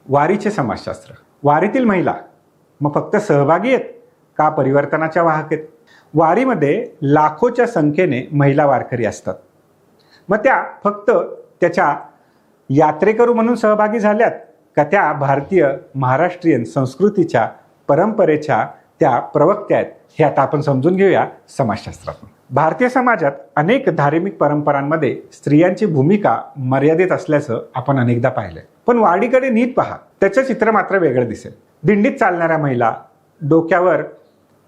वारीचे समाजशास्त्र. वारीतील महिला मग फक्त सहभागी आहेत का परिवर्तनाच्या वाहक आहेत? वारीमध्ये लाखोच्या संख्येने महिला वारकरी असतात. मग त्या फक्त त्याच्या यात्रेकरू म्हणून सहभागी झाल्यात का त्या भारतीय महाराष्ट्रीयन संस्कृतीच्या परंपरेच्या त्या प्रवक्त्या आहेत? हे आता आपण समजून घेऊया समाजशास्त्रातून. भारतीय समाजात अनेक धार्मिक परंपरांमध्ये स्त्रियांची भूमिका मर्यादित असल्याचं आपण अनेकदा पाहिलंय. पण वारीकडे नीट पहा, त्याचं चित्र मात्र वेगळं दिसेल. दिंडीत चालणाऱ्या महिला, डोक्यावर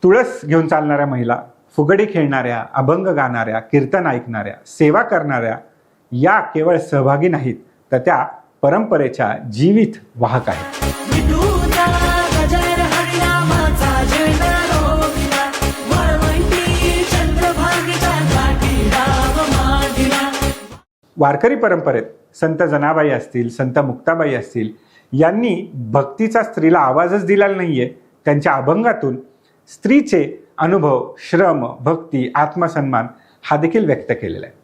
तुळस घेऊन चालणाऱ्या महिला, फुगडी खेळणाऱ्या, अभंग गाणाऱ्या, कीर्तन ऐकणाऱ्या, सेवा करणाऱ्या या केवळ सहभागी नाहीत, तर त्या परंपरेच्या जीवित वाहक आहेत. वारकरी परंपरेत संत जनाबाई असतील, संत मुक्ताबाई असतील, यांनी भक्तीचा स्त्रीला आवाजच दिलेला नाहीये. त्यांच्या अभंगातून स्त्रीचे अनुभव, श्रम, भक्ती, आत्मसन्मान हा देखील व्यक्त केलेला आहे.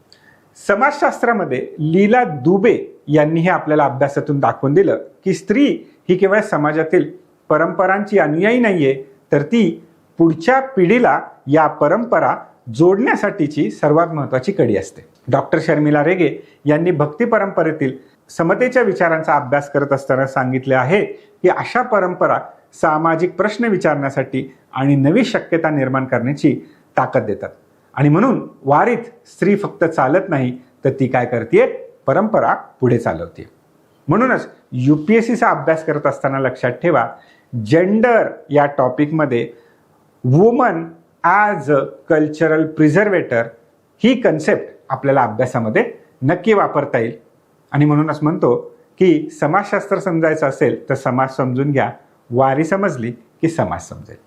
समाजशास्त्रामध्ये लीला दुबे यांनी हे आपल्याला अभ्यासातून दाखवून दिलं की स्त्री ही केवळ समाजातील परंपरांची अनुयायी नाहीये, तर ती पुढच्या पिढीला या परंपरा जोडण्यासाठीची सर्वात महत्त्वाची कडी असते. डॉक्टर शर्मिला रेगे यांनी भक्ती परंपरेतील समतेच्या विचारांचा अभ्यास करत असताना सांगितले आहे की अशा परंपरा सामाजिक प्रश्न विचारण्यासाठी आणि नवी शक्यता निर्माण करण्याची ताकद देतात. आणि म्हणून वारीत स्त्री फक्त चालत नाही, तर ती काय करते? परंपरा पुढे चालवते. म्हणूनच UPSCचा अभ्यास करत असताना लक्षात ठेवा, जेंडर या टॉपिकमध्ये woman as a cultural preservator ही कन्सेप्ट आपल्याला अभ्यासामध्ये नक्की वापरता येईल. आणि म्हणूनच म्हणतो की समाजशास्त्र समजायचं असेल तर समाज समजून घ्या, वारी समजली की समाज समजेल.